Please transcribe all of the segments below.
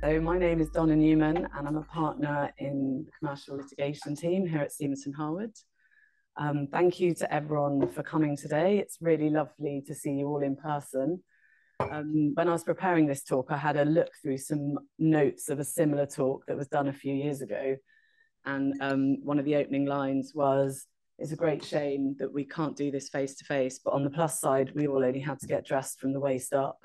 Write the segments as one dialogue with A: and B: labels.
A: So my name is Donna Newman and I'm a partner in the commercial litigation team here at Stephenson Harwood. Thank you to everyone for coming today. It's really lovely to see you all in person. When I was preparing this talk, I had a look through some notes of a similar talk that was done a few years ago. And one of the opening lines was, "It's a great shame that we can't do this face to face, but on the plus side, we all only had to get dressed from the waist up."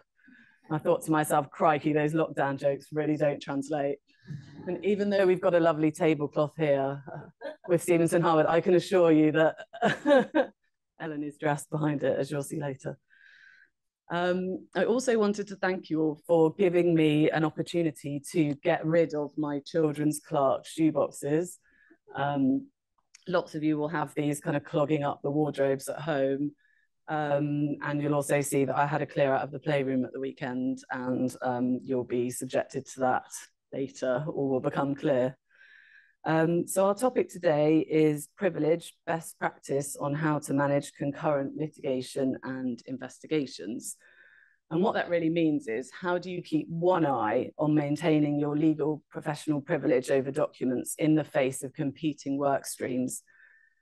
A: I thought to myself, crikey, those lockdown jokes really don't translate. And even though we've got a lovely tablecloth here with Stephenson Harwood, I can assure you that Ellen is dressed behind it, as you'll see later. I also wanted to thank you all for giving me an opportunity to get rid of my children's Clark shoeboxes. Lots of you will have these kind of clogging up the wardrobes at home. And you'll also see that I had a clear out of the playroom at the weekend, and you'll be subjected to that later, or will become clear. So our topic today is privilege, best practice on how to manage concurrent litigation and investigations. And what that really means is, how do you keep one eye on maintaining your legal professional privilege over documents in the face of competing work streams,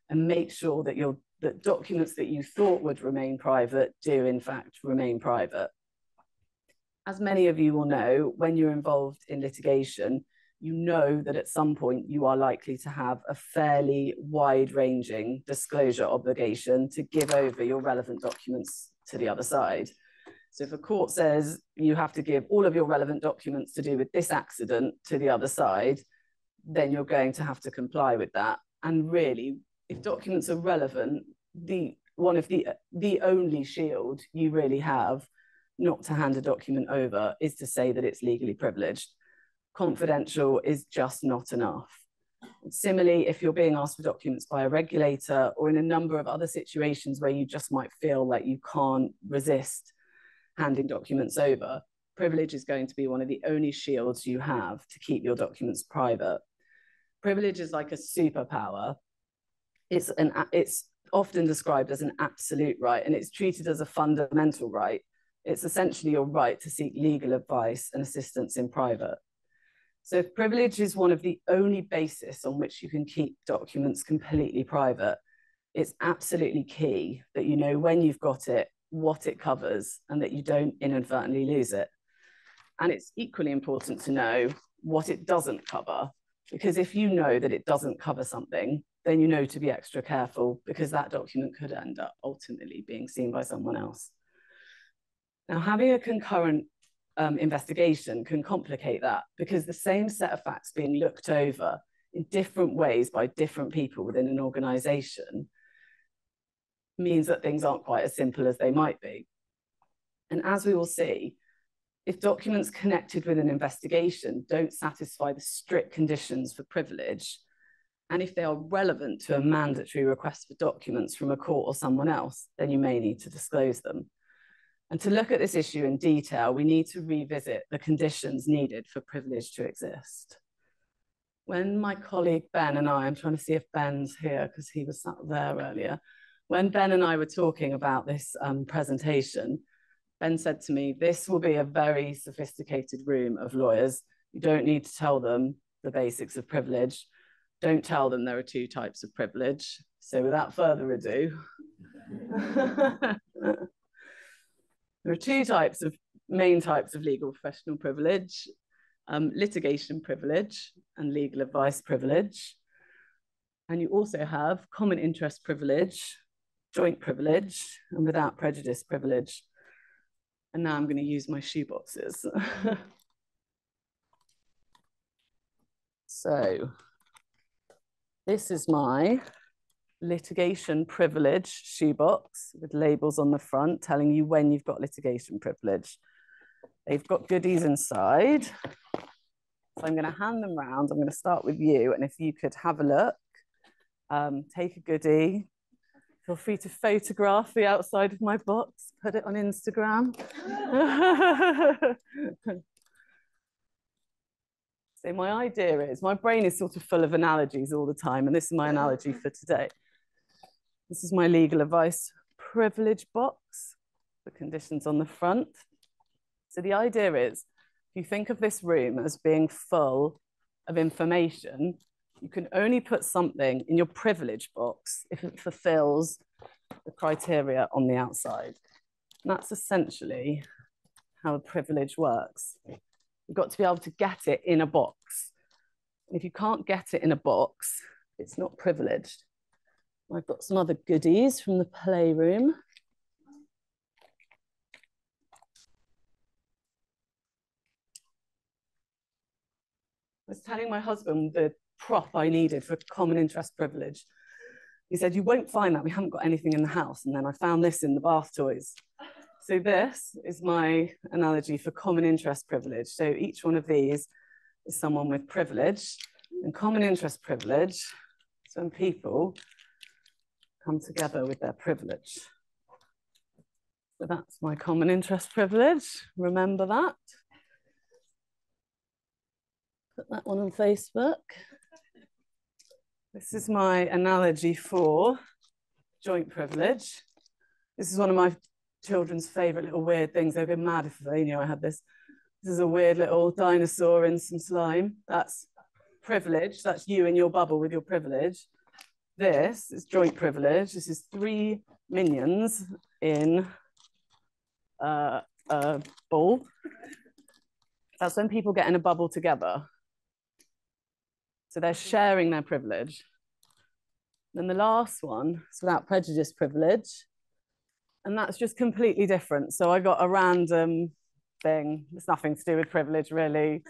A: and make sure that that documents that you thought would remain private do in fact remain private. As many of you will know, when you're involved in litigation, you know that at some point you are likely to have a fairly wide-ranging disclosure obligation to give over your relevant documents to the other side. So if a court says you have to give all of your relevant documents to do with this accident to the other side, then you're going to have to comply with that. And really, if documents are relevant, the only shield you really have not to hand a document over is to say that it's legally privileged. Confidential is just not enough. Similarly, if you're being asked for documents by a regulator, or in a number of other situations where you just might feel like you can't resist handing documents over, privilege is going to be one of the only shields you have to keep your documents private. Privilege is like a superpower. It's often described as an absolute right, and it's treated as a fundamental right. It's essentially your right to seek legal advice and assistance in private. So if privilege is one of the only basis on which you can keep documents completely private, it's absolutely key that you know when you've got it, what it covers, and that you don't inadvertently lose it. And it's equally important to know what it doesn't cover, because if you know that it doesn't cover something, then you know to be extra careful, because that document could end up ultimately being seen by someone else. Now, having a concurrent investigation can complicate that, because the same set of facts being looked over in different ways by different people within an organization means that things aren't quite as simple as they might be. And as we will see, if documents connected with an investigation don't satisfy the strict conditions for privilege, and if they are relevant to a mandatory request for documents from a court or someone else, then you may need to disclose them. And to look at this issue in detail, we need to revisit the conditions needed for privilege to exist. When my colleague Ben and I'm trying to see if Ben's here because he was sat there earlier, when Ben and I were talking about this presentation, Ben said to me, "This will be a very sophisticated room of lawyers. You don't need to tell them the basics of privilege. Don't tell them there are two types of privilege." So without further ado, there are two main types of legal professional privilege: litigation privilege and legal advice privilege. And you also have common interest privilege, joint privilege, and without prejudice privilege. And now I'm going to use my shoeboxes. So this is my litigation privilege shoebox with labels on the front telling you when you've got litigation privilege. They've got goodies inside. So I'm going to hand them round. I'm going to start with you. And if you could have a look, take a goodie. Feel free to photograph the outside of my box, put it on Instagram. So my idea is, my brain is sort of full of analogies all the time, and this is my analogy for today. This is my legal advice privilege box, the conditions on the front. So the idea is, if you think of this room as being full of information, you can only put something in your privilege box if it fulfills the criteria on the outside. And that's essentially how a privilege works. You've got to be able to get it in a box. And if you can't get it in a box, it's not privileged. I've got some other goodies from the playroom. I was telling my husband the prop I needed for common interest privilege. He said, you won't find that, we haven't got anything in the house. And then I found this in the bath toys. So this is my analogy for common interest privilege. So each one of these is someone with privilege, and common interest privilege is when people come together with their privilege. So that's my common interest privilege. Remember that. Put that one on Facebook. This is my analogy for joint privilege. This is one of my children's favorite little weird things. They'd be mad if they knew I had this. This is a weird little dinosaur in some slime. That's privilege. That's you in your bubble with your privilege. This is joint privilege. This is 3 minions in a ball. That's when people get in a bubble together. So they're sharing their privilege. Then the last one is without prejudice privilege. And that's just completely different. So I got a random thing. It's nothing to do with privilege, really.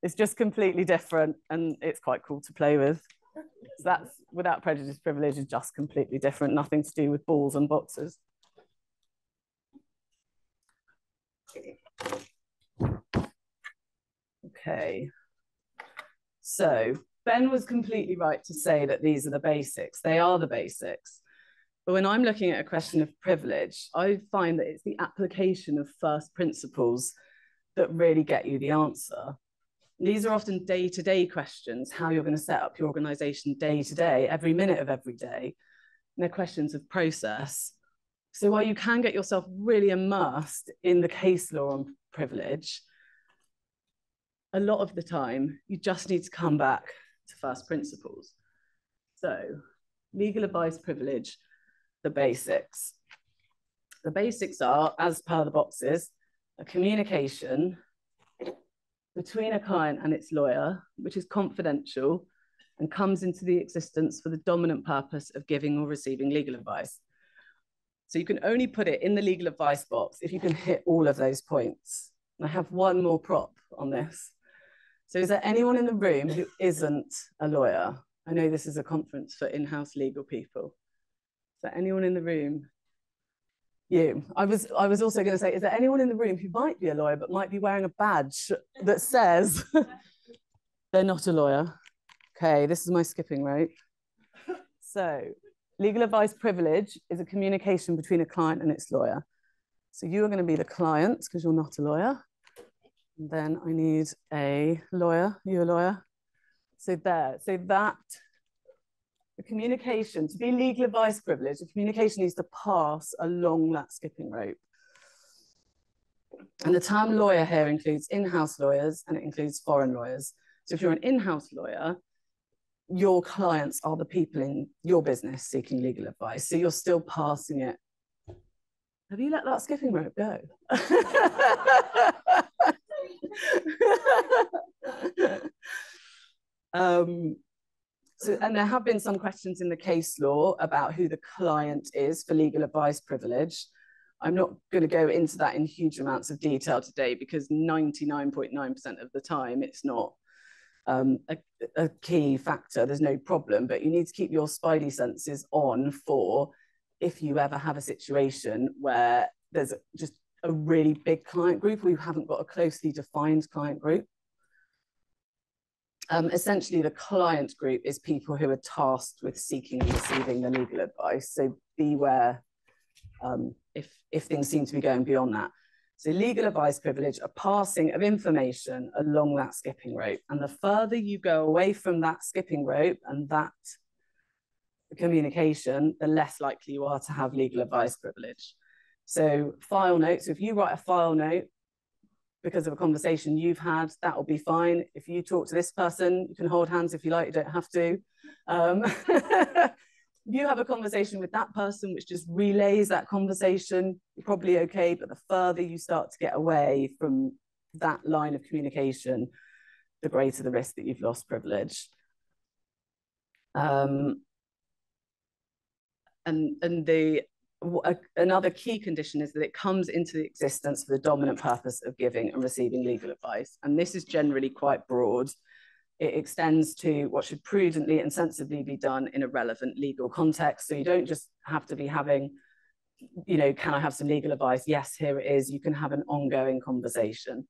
A: It's just completely different. And it's quite cool to play with. So that's without prejudice privilege is just completely different. Nothing to do with balls and boxes. Okay. So Ben was completely right to say that these are the basics. They are the basics. But when I'm looking at a question of privilege, I find that it's the application of first principles that really get you the answer. These are often day-to-day questions, how you're going to set up your organization day-to-day, every minute of every day. And they're questions of process. So while you can get yourself really immersed in the case law on privilege, a lot of the time, you just need to come back to first principles. So legal advice privilege, the basics. The basics are, as per the boxes, a communication between a client and its lawyer, which is confidential and comes into the existence for the dominant purpose of giving or receiving legal advice. So you can only put it in the legal advice box if you can hit all of those points. And I have one more prop on this. So is there anyone in the room who isn't a lawyer? I know this is a conference for in-house legal people. Is there anyone in the room? You. I was also going to say, is there anyone in the room who might be a lawyer but might be wearing a badge that says they're not a lawyer? Okay, this is my skipping rope. So legal advice privilege is a communication between a client and its lawyer. So you are going to be the client because you're not a lawyer. And then I need a lawyer. You a lawyer? So there. So that the communication, to be legal advice privilege, the communication needs to pass along that skipping rope. And the term lawyer here includes in-house lawyers and it includes foreign lawyers. So if you're an in-house lawyer, your clients are the people in your business seeking legal advice. So you're still passing it. Have you let that skipping rope go? And there have been some questions in the case law about who the client is for legal advice privilege. I'm not going to go into that in huge amounts of detail today because 99.9% of the time it's not a key factor. There's no problem, but you need to keep your spidey senses on for if you ever have a situation where there's just a really big client group or you haven't got a closely defined client group. Essentially, the client group is people who are tasked with seeking and receiving the legal advice. So beware if things seem to be going beyond that. So legal advice privilege, a passing of information along that skipping rope. And the further you go away from that skipping rope and that communication, the less likely you are to have legal advice privilege. So file notes, if you write a file note because of a conversation you've had, that will be fine. If you talk to this person, you can hold hands if you like, you don't have to. You have a conversation with that person which just relays that conversation, you're probably okay. But the further you start to get away from that line of communication, the greater the risk that you've lost privilege. Another key condition is that it comes into the existence for the dominant purpose of giving and receiving legal advice. And this is generally quite broad. It extends to what should prudently and sensibly be done in a relevant legal context. So you don't just have to be having, you know, can I have some legal advice? Yes, here it is. You can have an ongoing conversation.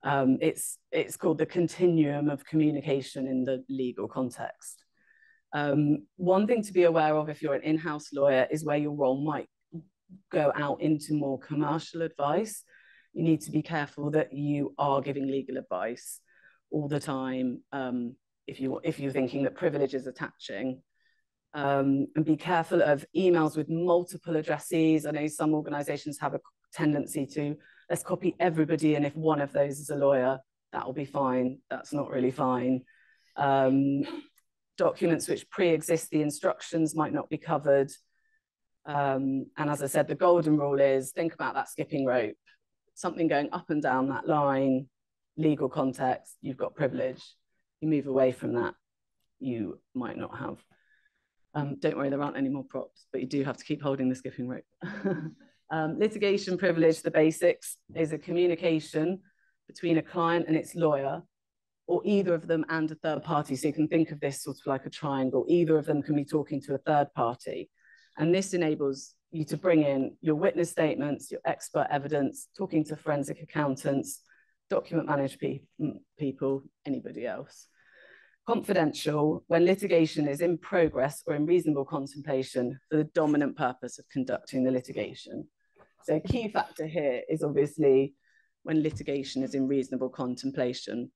A: It's called the continuum of communication in the legal context. One thing to be aware of if you're an in-house lawyer is where your role might go out into more commercial advice. You need to be careful that you are giving legal advice all the time if you're thinking that privilege is attaching. And be careful of emails with multiple addressees. I know some organizations have a tendency to, let's copy everybody, and if one of those is a lawyer, that'll be fine. That's not really fine. Documents which pre-exist the instructions might not be covered. And as I said, the golden rule is think about that skipping rope, something going up and down that line, legal context, you've got privilege. You move away from that, you might not have. Don't worry, there aren't any more props, but you do have to keep holding the skipping rope. Litigation privilege, the basics, is a communication between a client and its lawyer, or either of them and a third party. So you can think of this sort of like a triangle. Either of them can be talking to a third party. And this enables you to bring in your witness statements, your expert evidence, talking to forensic accountants, document managed people, anybody else. Confidential, when litigation is in progress or in reasonable contemplation for the dominant purpose of conducting the litigation. So a key factor here is obviously when litigation is in reasonable contemplation.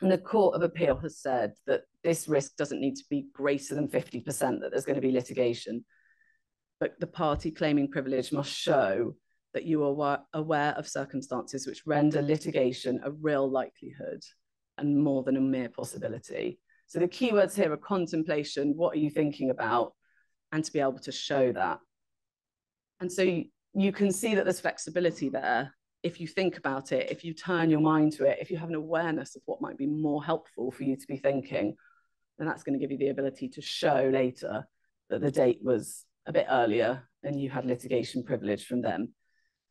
A: And the Court of Appeal has said that this risk doesn't need to be greater than 50% that there's going to be litigation, but the party claiming privilege must show that you are aware of circumstances which render litigation a real likelihood and more than a mere possibility. So the keywords here are contemplation, what are you thinking about, and to be able to show that. And so you can see that there's flexibility there. If you think about it, if you turn your mind to it, if you have an awareness of what might be more helpful for you to be thinking, then that's going to give you the ability to show later that the date was a bit earlier and you had litigation privilege from them.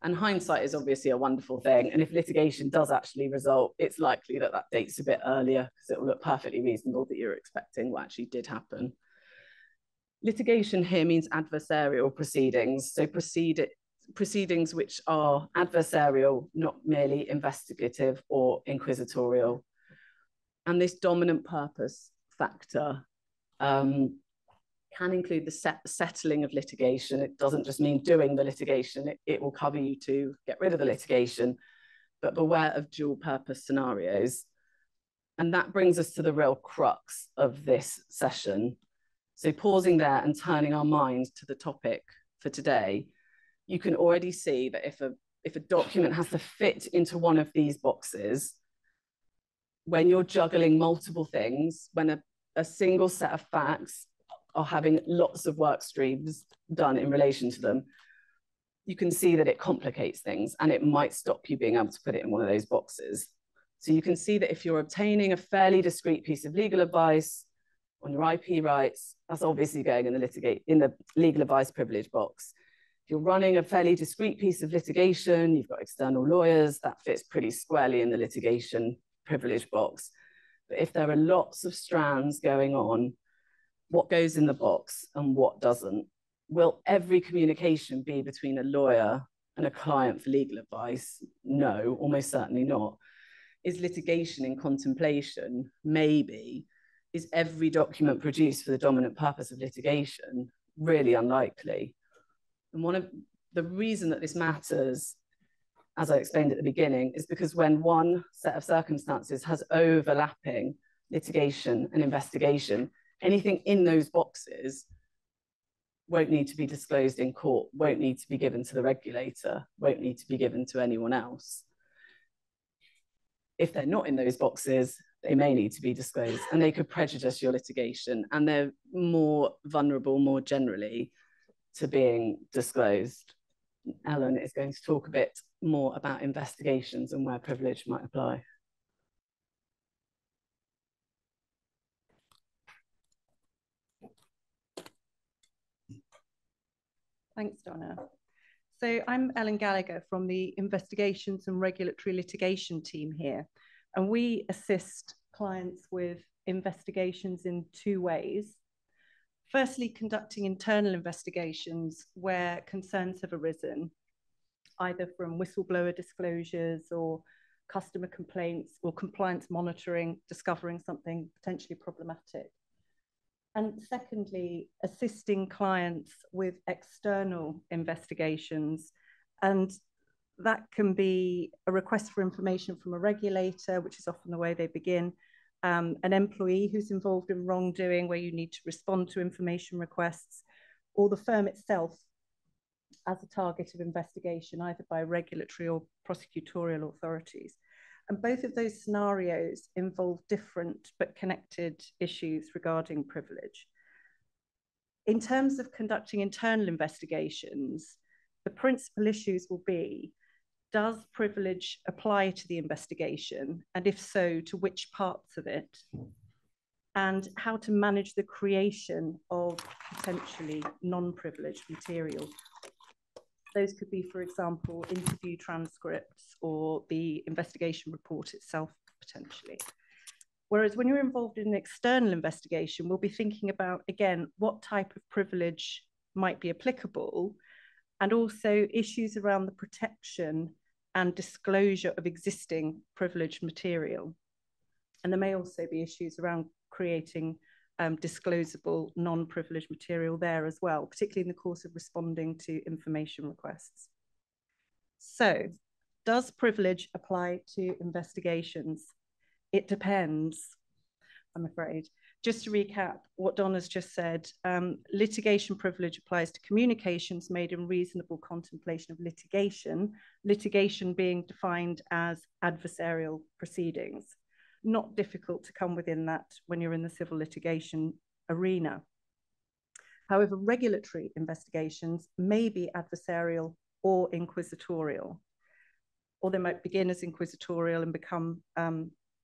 A: And hindsight is obviously a wonderful thing. And if litigation does actually result, it's likely that that date's a bit earlier because it will look perfectly reasonable that you're expecting what actually did happen. Litigation here means adversarial proceedings. So proceedings which are adversarial, not merely investigative or inquisitorial. And this dominant purpose factor can include the settling of litigation. It doesn't just mean doing the litigation, it will cover you to get rid of the litigation, but beware of dual purpose scenarios. And that brings us to the real crux of this session. So pausing there and turning our mind to the topic for today, you can already see that if a document has to fit into one of these boxes, when you're juggling multiple things, when a single set of facts are having lots of work streams done in relation to them, you can see that it complicates things and it might stop you being able to put it in one of those boxes. So you can see that if you're obtaining a fairly discrete piece of legal advice on your IP rights, that's obviously going in the legal advice privilege box. If you're running a fairly discrete piece of litigation, you've got external lawyers, that fits pretty squarely in the litigation privilege box. But if there are lots of strands going on, what goes in the box and what doesn't? Will every communication be between a lawyer and a client for legal advice? No, almost certainly not. Is litigation in contemplation? Maybe. Is every document produced for the dominant purpose of litigation? Really unlikely. And one of the reason that this matters, as I explained at the beginning, is because when one set of circumstances has overlapping litigation and investigation, anything in those boxes won't need to be disclosed in court, won't need to be given to the regulator, won't need to be given to anyone else. if they're not in those boxes, they may need to be disclosed, and they could prejudice your litigation, and they're more vulnerable more generally to being disclosed. Ellen is going to talk a bit more about investigations and where privilege might apply.
B: Thanks, Donna. So I'm Ellen Gallagher from the Investigations and Regulatory Litigation team here, and we assist clients with investigations in two ways. Firstly, conducting internal investigations where concerns have arisen, either from whistleblower disclosures or customer complaints or compliance monitoring, discovering something potentially problematic. And secondly, assisting clients with external investigations. And that can be a request for information from a regulator, which is often the way they begin, an employee who's involved in wrongdoing where you need to respond to information requests, or the firm itself as a target of investigation, either by regulatory or prosecutorial authorities. And both of those scenarios involve different but connected issues regarding privilege. In terms of conducting internal investigations, the principal issues will be, does privilege apply to the investigation? And if so, to which parts of it? And how to manage the creation of potentially non-privileged material. Those could be, for example, interview transcripts or the investigation report itself, potentially. Whereas when you're involved in an external investigation, we'll be thinking about, again, what type of privilege might be applicable, and also issues around the protection and disclosure of existing privileged material. And there may also be issues around creating disclosable non-privileged material there as well, particularly in the course of responding to information requests. So, does privilege apply to investigations? It depends, I'm afraid. Just to recap what Donna's just said, litigation privilege applies to communications made in reasonable contemplation of litigation, litigation being defined as adversarial proceedings. Not difficult to come within that when you're in the civil litigation arena. However, regulatory investigations may be adversarial or inquisitorial, or they might begin as inquisitorial and become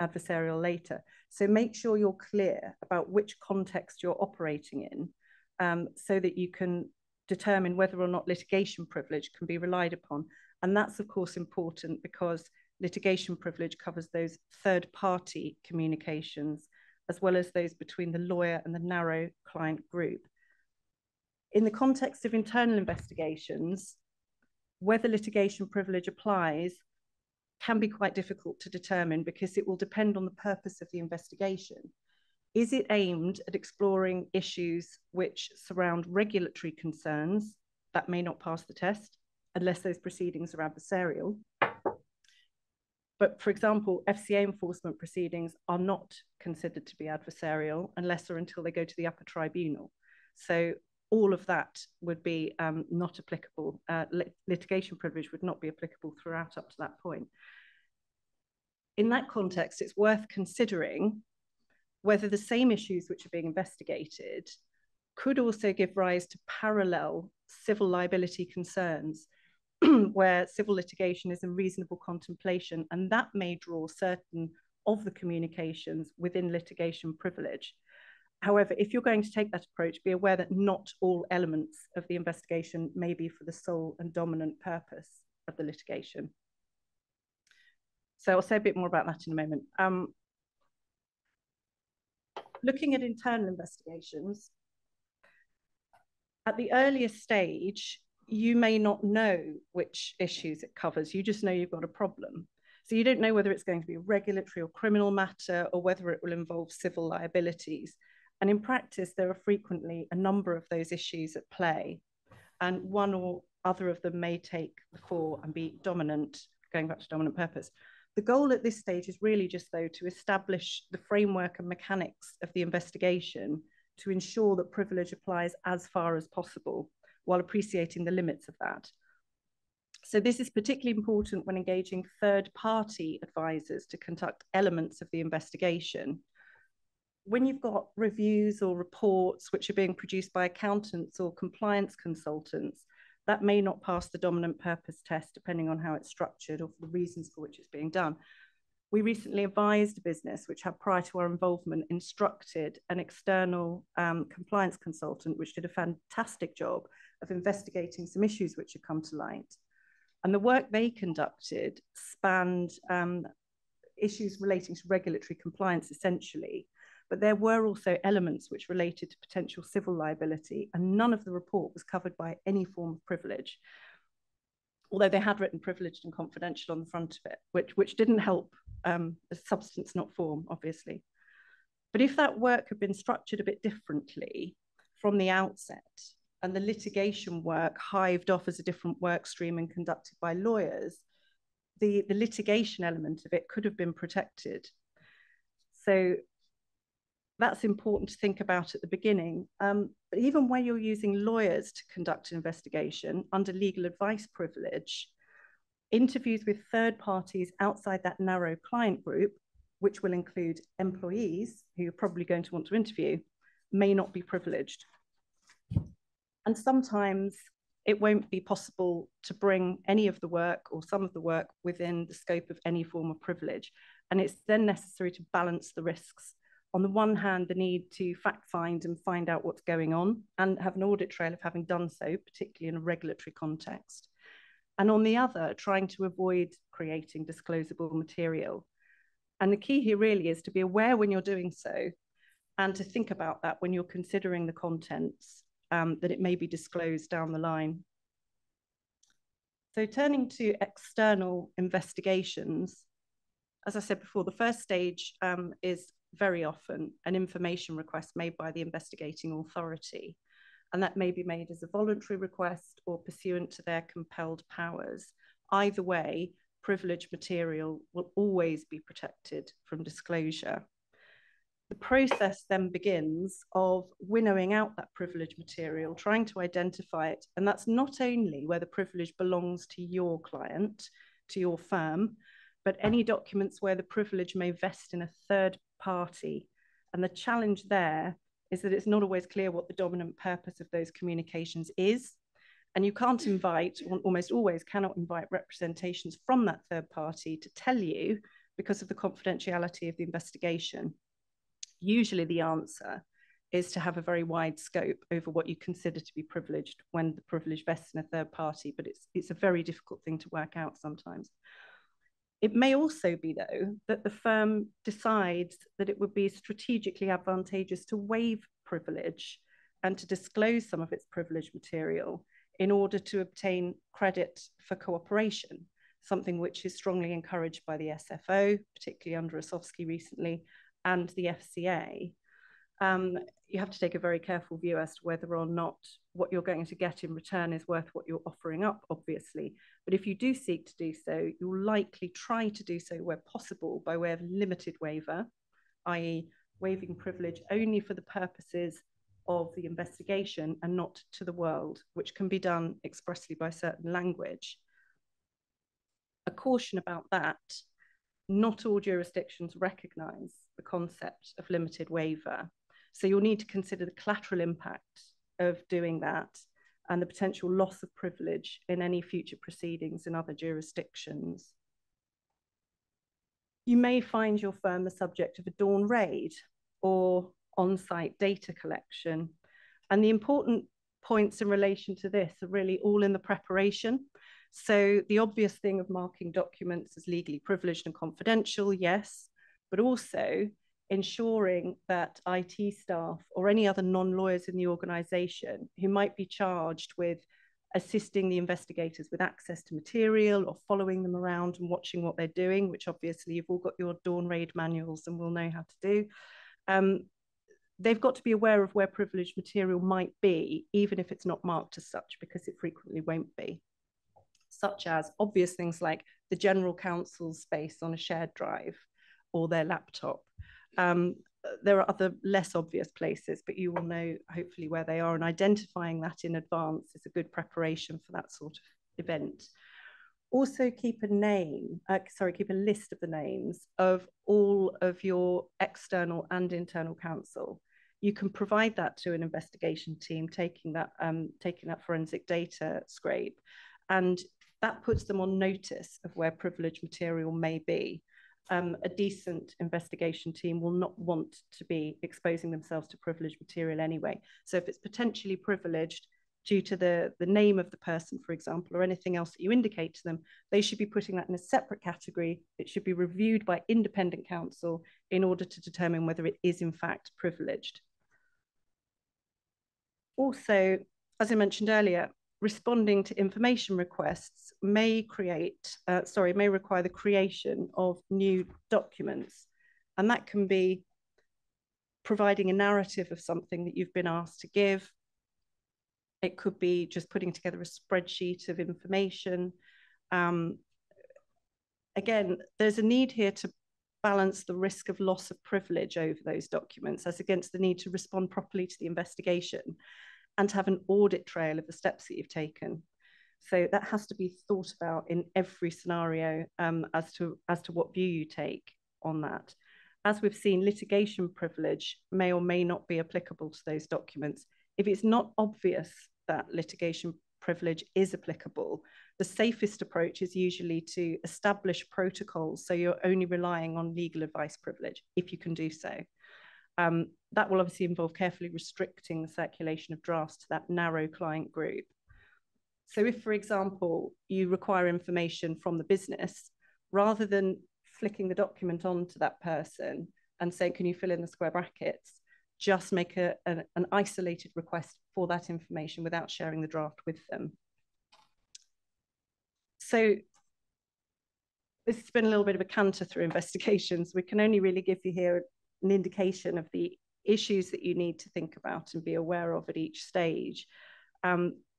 B: adversarial later. So make sure you're clear about which context you're operating in, so that you can determine whether or not litigation privilege can be relied upon. And that's, of course, important because litigation privilege covers those third-party communications, as well as those between the lawyer and the narrow client group. In the context of internal investigations, whether litigation privilege applies can be quite difficult to determine because it will depend on the purpose of the investigation. Is it aimed at exploring issues which surround regulatory concerns that may not pass the test unless those proceedings are adversarial? But for example, FCA enforcement proceedings are not considered to be adversarial unless or until they go to the upper tribunal. So all of that would be not applicable. Litigation privilege would not be applicable throughout up to that point. In that context, it's worth considering whether the same issues which are being investigated could also give rise to parallel civil liability concerns where civil litigation is in reasonable contemplation, and that may draw certain of the communications within litigation privilege. However, if you're going to take that approach, be aware that not all elements of the investigation may be for the sole and dominant purpose of the litigation. So I'll say a bit more about that in a moment. Looking at internal investigations, at the earliest stage, you may not know which issues it covers. You just know you've got a problem. So you don't know whether it's going to be a regulatory or criminal matter or whether it will involve civil liabilities. And in practice, there are frequently a number of those issues at play, and one or other of them may take the fore and be dominant, going back to dominant purpose. The goal at this stage is really just, though, to establish the framework and mechanics of the investigation to ensure that privilege applies as far as possible, while appreciating the limits of that. So this is particularly important when engaging third-party advisors to conduct elements of the investigation. When you've got reviews or reports which are being produced by accountants or compliance consultants, that may not pass the dominant purpose test depending on how it's structured or for the reasons for which it's being done. We recently advised a business which had, prior to our involvement, instructed an external compliance consultant, which did a fantastic job of investigating some issues which had come to light. And the work they conducted spanned issues relating to regulatory compliance, essentially. But there were also elements which related to potential civil liability, and none of the report was covered by any form of privilege, although they had written privileged and confidential on the front of it, which didn't help the substance, not form, obviously. But if that work had been structured a bit differently from the outset, and the litigation work hived off as a different work stream and conducted by lawyers, the litigation element of it could have been protected. So that's important to think about at the beginning. But even when you're using lawyers to conduct an investigation under legal advice privilege, interviews with third parties outside that narrow client group, which will include employees who you're probably going to want to interview, may not be privileged. And sometimes it won't be possible to bring any of the work or some of the work within the scope of any form of privilege. And it's then necessary to balance the risks. On the one hand, the need to fact find and find out what's going on and have an audit trail of having done so, particularly in a regulatory context. And on the other, trying to avoid creating disclosable material. And the key here really is to be aware when you're doing so and to think about that when you're considering the contents, that it may be disclosed down the line. So turning to external investigations, as I said before, the first stage is very often an information request made by the investigating authority. And that may be made as a voluntary request or pursuant to their compelled powers. Either way, privileged material will always be protected from disclosure. The process then begins of winnowing out that privileged material, trying to identify it. And that's not only where the privilege belongs to your client, to your firm, but any documents where the privilege may vest in a third party. And the challenge there is that it's not always clear what the dominant purpose of those communications is. And you can't invite, or almost always cannot invite, representations from that third party to tell you because of the confidentiality of the investigation. Usually the answer is to have a very wide scope over what you consider to be privileged when the privilege vests in a third party, but it's a very difficult thing to work out sometimes. It may also be, though, that the firm decides that it would be strategically advantageous to waive privilege and to disclose some of its privileged material in order to obtain credit for cooperation, something which is strongly encouraged by the SFO, particularly under Osofsky recently, and the FCA. You have to take a very careful view as to whether or not what you're going to get in return is worth what you're offering up, obviously. But if you do seek to do so, you'll likely try to do so where possible by way of limited waiver, i.e. waiving privilege only for the purposes of the investigation and not to the world, which can be done expressly by certain language. A caution about that: not all jurisdictions recognise the concept of limited waiver. So you'll need to consider the collateral impact of doing that and the potential loss of privilege in any future proceedings in other jurisdictions. You may find your firm the subject of a dawn raid or on-site data collection. And the important points in relation to this are really all in the preparation. So the obvious thing of marking documents as legally privileged and confidential, yes, but also ensuring that IT staff or any other non-lawyers in the organisation who might be charged with assisting the investigators with access to material or following them around and watching what they're doing, which obviously you've all got your dawn raid manuals and will know how to do. They've got to be aware of where privileged material might be, even if it's not marked as such, because it frequently won't be. Such as obvious things like the general counsel's space on a shared drive or their laptop. There are other less obvious places, but you will know hopefully where they are, and identifying that in advance is a good preparation for that sort of event. Also keep a keep a list of the names of all of your external and internal counsel. You can provide that to an investigation team taking that forensic data scrape, and that puts them on notice of where privileged material may be. A decent investigation team will not want to be exposing themselves to privileged material anyway. So if it's potentially privileged due to the name of the person, for example, or anything else that you indicate to them, they should be putting that in a separate category. It should be reviewed by independent counsel in order to determine whether it is in fact privileged. Also, as I mentioned earlier, responding to information requests may require the creation of new documents. And that can be providing a narrative of something that you've been asked to give. It could be just putting together a spreadsheet of information. Again, there's a need here to balance the risk of loss of privilege over those documents as against the need to respond properly to the investigation and to have an audit trail of the steps that you've taken. So that has to be thought about in every scenario as to what view you take on that. As we've seen, litigation privilege may or may not be applicable to those documents. If it's not obvious that litigation privilege is applicable, the safest approach is usually to establish protocols so you're only relying on legal advice privilege, if you can do so. That will obviously involve carefully restricting the circulation of drafts to that narrow client group. So if, for example, you require information from the business, rather than flicking the document on to that person and saying, can you fill in the square brackets, just make an isolated request for that information without sharing the draft with them. So this has been a little bit of a canter through investigations. We can only really give you here an indication of the issues that you need to think about and be aware of at each stage,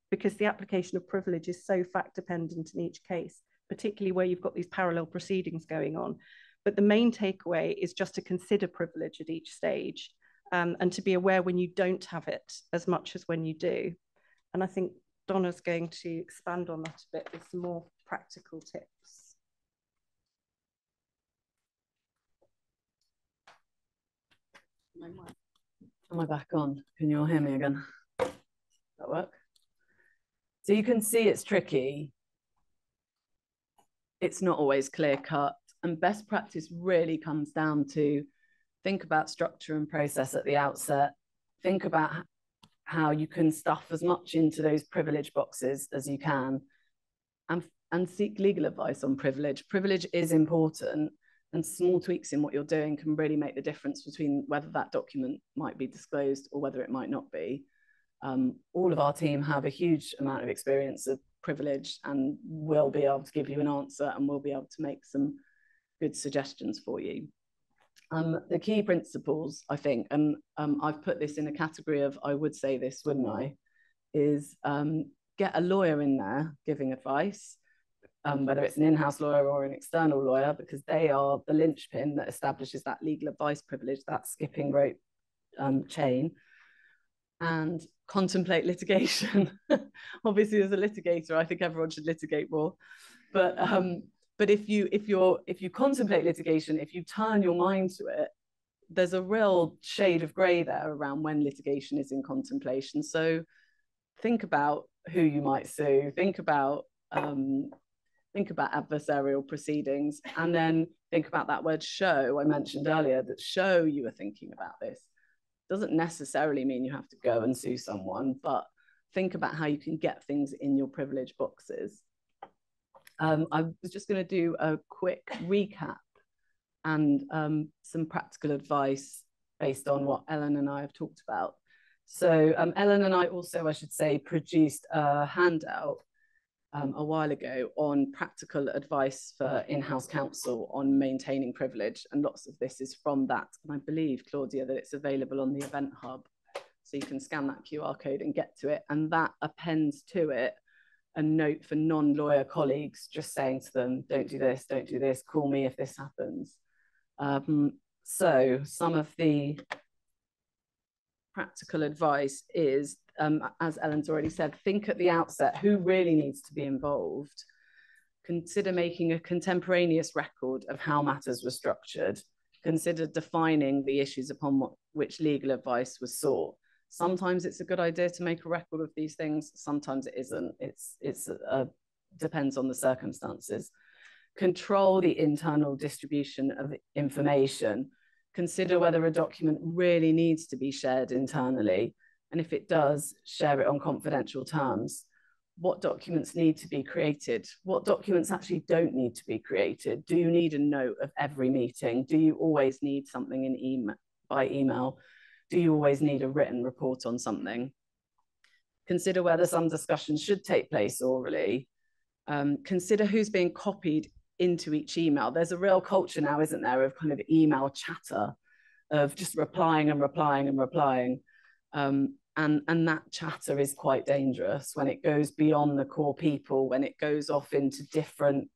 B: because the application of privilege is so fact dependent in each case, particularly where you've got these parallel proceedings going on. But the main takeaway is just to consider privilege at each stage, and to be aware when you don't have it as much as when you do. And I think Donna's going to expand on that a bit with some more practical tips.
A: Am I back on? Can you all hear me again? Does that work? So you can see it's tricky. It's not always clear cut. And best practice really comes down to think about structure and process at the outset. Think about how you can stuff as much into those privilege boxes as you can, and seek legal advice on privilege. Privilege is important, and small tweaks in what you're doing can really make the difference between whether that document might be disclosed or whether it might not be. All of our team have a huge amount of experience of privilege and will be able to give you an answer, and we'll be able to make some good suggestions for you. The key principles, I think, and I've put this in a category of I would say this, wouldn't I, is get a lawyer in there giving advice, whether it's an in-house lawyer or an external lawyer, because they are the linchpin that establishes that legal advice privilege, that skipping rope chain. And contemplate litigation. Obviously, as a litigator, I think everyone should litigate more. But if you contemplate litigation, if you turn your mind to it, there's a real shade of grey there around when litigation is in contemplation. So think about who you might sue. Think about adversarial proceedings, and then think about that word show I mentioned earlier, that show you are thinking about this. Doesn't necessarily mean you have to go and sue someone, but think about how you can get things in your privilege boxes. I was just going to do a quick recap and some practical advice based on what Ellen and I have talked about. So Ellen and I also, I should say, produced a handout a while ago on practical advice for in-house counsel on maintaining privilege, and lots of this is from that. And I believe, Claudia, that it's available on the Event Hub, so you can scan that QR code and get to it, and that appends to it a note for non-lawyer colleagues, just saying to them, don't do this, call me if this happens. So some of the practical advice is, as Ellen's already said, think at the outset who really needs to be involved, Consider making a contemporaneous record of how matters were structured. Consider defining the issues upon which legal advice was sought. Sometimes it's a good idea to make a record of these things. Sometimes it isn't. It's depends on the circumstances. Control the internal distribution of information. Consider whether a document really needs to be shared internally. And if it does, share it on confidential terms. What documents need to be created? What documents actually don't need to be created? Do you need a note of every meeting? Do you always need something in by email? Do you always need a written report on something? Consider whether some discussions should take place orally. Consider who's being copied into each email. There's a real culture now, isn't there, of kind of email chatter, of just replying and replying and replying. And that chatter is quite dangerous when it goes beyond the core people, when it goes off into different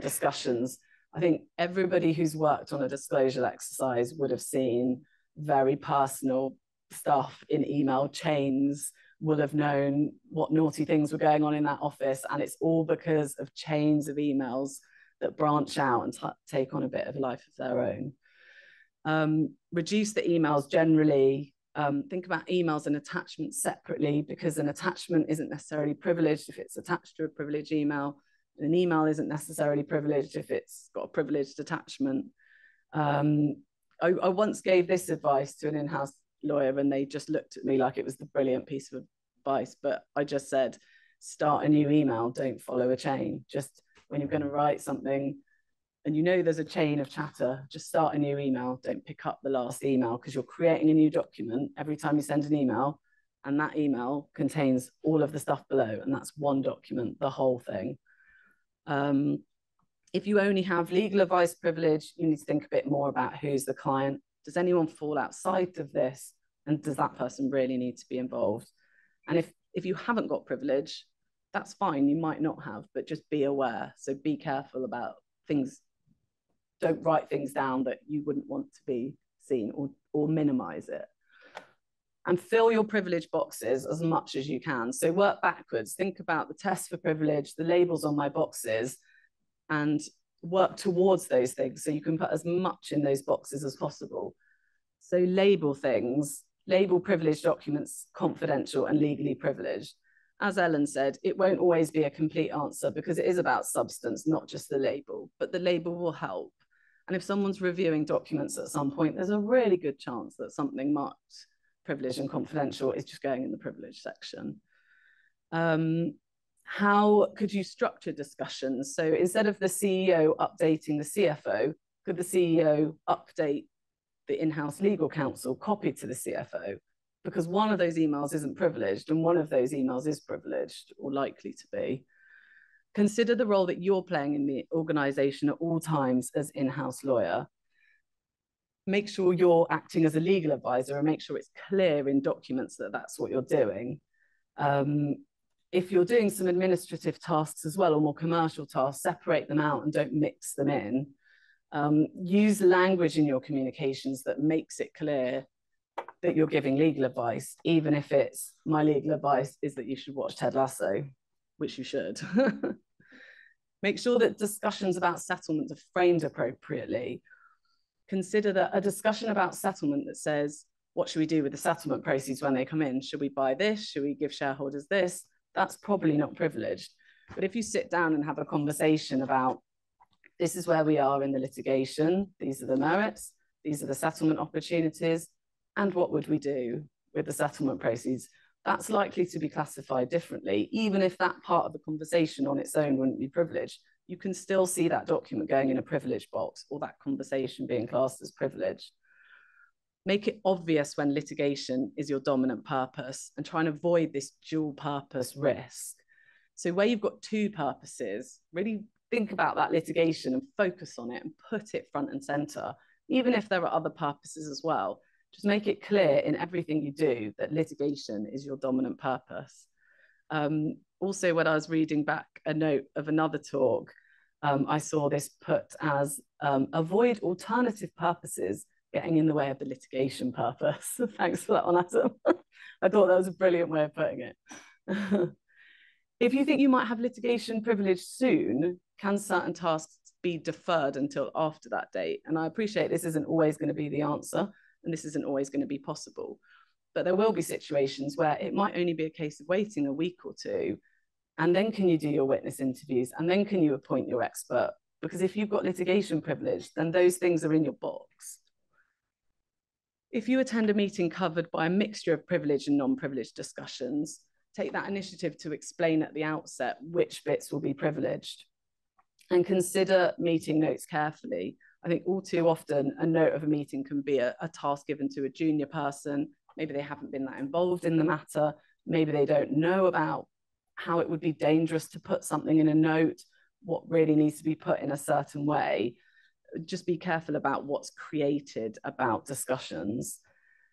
A: discussions. I think everybody who's worked on a disclosure exercise would have seen very personal stuff in email chains, would have known what naughty things were going on in that office. And it's all because of chains of emails that branch out and take on a bit of life of their own. Reduce the emails generally. Think about emails and attachments separately, because an attachment isn't necessarily privileged if it's attached to a privileged email. An email isn't necessarily privileged if it's got a privileged attachment. I once gave this advice to an in-house lawyer and they just looked at me like it was the brilliant piece of advice, but I just said, start a new email, don't follow a chain. Just when you're going to write something and you know there's a chain of chatter, just start a new email, don't pick up the last email, because you're creating a new document every time you send an email, and that email contains all of the stuff below, and that's one document, the whole thing. If you only have legal advice privilege, you need to think a bit more about who's the client. Does anyone fall outside of this? And does that person really need to be involved? And if you haven't got privilege, that's fine, you might not have, but just be aware. So be careful about things. Don't write things down that you wouldn't want to be seen, or minimize it. And fill your privilege boxes as much as you can. So work backwards. Think about the test for privilege, the labels on my boxes, and work towards those things so you can put as much in those boxes as possible. So label things, label privileged documents confidential and legally privileged. As Ellen said, it won't always be a complete answer because it is about substance, not just the label, but the label will help. And if someone's reviewing documents at some point, there's a really good chance that something marked privileged and confidential is just going in the privilege section. How could you structure discussions? So instead of the CEO updating the CFO, could the CEO update the in-house legal counsel copied to the CFO? Because one of those emails isn't privileged and one of those emails is privileged or likely to be. Consider the role that you're playing in the organization at all times as in-house lawyer. Make sure you're acting as a legal advisor and make sure it's clear in documents that that's what you're doing. If you're doing some administrative tasks as well, or more commercial tasks, separate them out and don't mix them in. Use language in your communications that makes it clear that you're giving legal advice, even if it's, my legal advice is that you should watch Ted Lasso, which you should. Make sure that discussions about settlement are framed appropriately. Consider that a discussion about settlement that says, what should we do with the settlement proceeds when they come in? Should we buy this? Should we give shareholders this? That's probably not privileged. But if you sit down and have a conversation about, this is where we are in the litigation, these are the merits, these are the settlement opportunities, and what would we do with the settlement proceeds? That's likely to be classified differently, even if that part of the conversation on its own wouldn't be privileged. You can still see that document going in a privilege box or that conversation being classed as privileged. Make it obvious when litigation is your dominant purpose and try and avoid this dual purpose risk. So where you've got two purposes, really think about that litigation and focus on it and put it front and center, even if there are other purposes as well. Just make it clear in everything you do that litigation is your dominant purpose. Also, when I was reading back a note of another talk, I saw this put as avoid alternative purposes getting in the way of the litigation purpose. Thanks for that one, Adam. I thought that was a brilliant way of putting it. If you think you might have litigation privilege soon, can certain tasks be deferred until after that date? And I appreciate this isn't always going to be the answer, and this isn't always going to be possible. But there will be situations where it might only be a case of waiting a week or two, and then can you do your witness interviews, and then can you appoint your expert? Because if you've got litigation privilege, then those things are in your box. If you attend a meeting covered by a mixture of privileged and non-privileged discussions, take that initiative to explain at the outset which bits will be privileged. And consider meeting notes carefully. I think all too often a note of a meeting can be a task given to a junior person. Maybe they haven't been that involved in the matter. Maybe they don't know about how it would be dangerous to put something in a note, what really needs to be put in a certain way. Just be careful about what's created about discussions.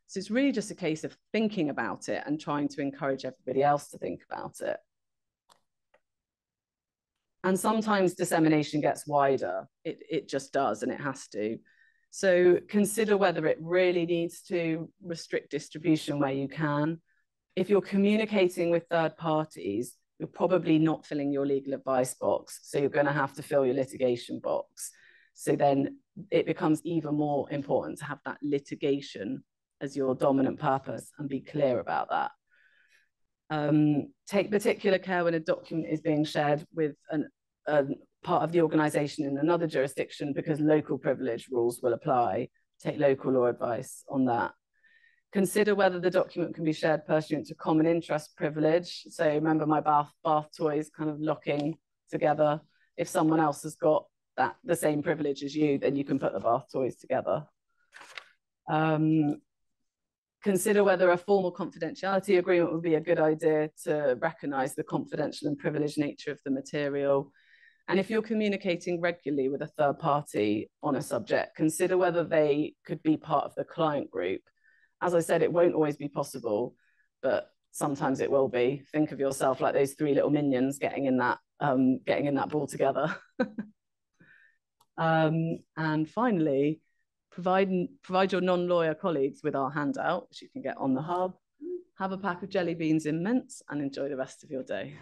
A: So it's really just a case of thinking about it and trying to encourage everybody else to think about it. And sometimes dissemination gets wider. It just does, and it has to. So consider whether it really needs to restrict distribution where you can. If you're communicating with third parties, you're probably not filling your legal advice box. So you're going to have to fill your litigation box. So then it becomes even more important to have that litigation as your dominant purpose and be clear about that. Take particular care when a document is being shared with a part of the organisation in another jurisdiction, because local privilege rules will apply. Take local law advice on that. Consider whether the document can be shared pursuant to common interest privilege. So remember my bath toys kind of locking together. If someone else has got the same privilege as you, then you can put the bath toys together. Consider whether a formal confidentiality agreement would be a good idea to recognise the confidential and privileged nature of the material. And if you're communicating regularly with a third party on a subject, consider whether they could be part of the client group. As I said, it won't always be possible, but sometimes it will be. Think of yourself like those three little minions getting in that ball together. And finally, provide your non-lawyer colleagues with our handout, which you can get on the hub. Have a pack of jelly beans in mints and enjoy the rest of your day.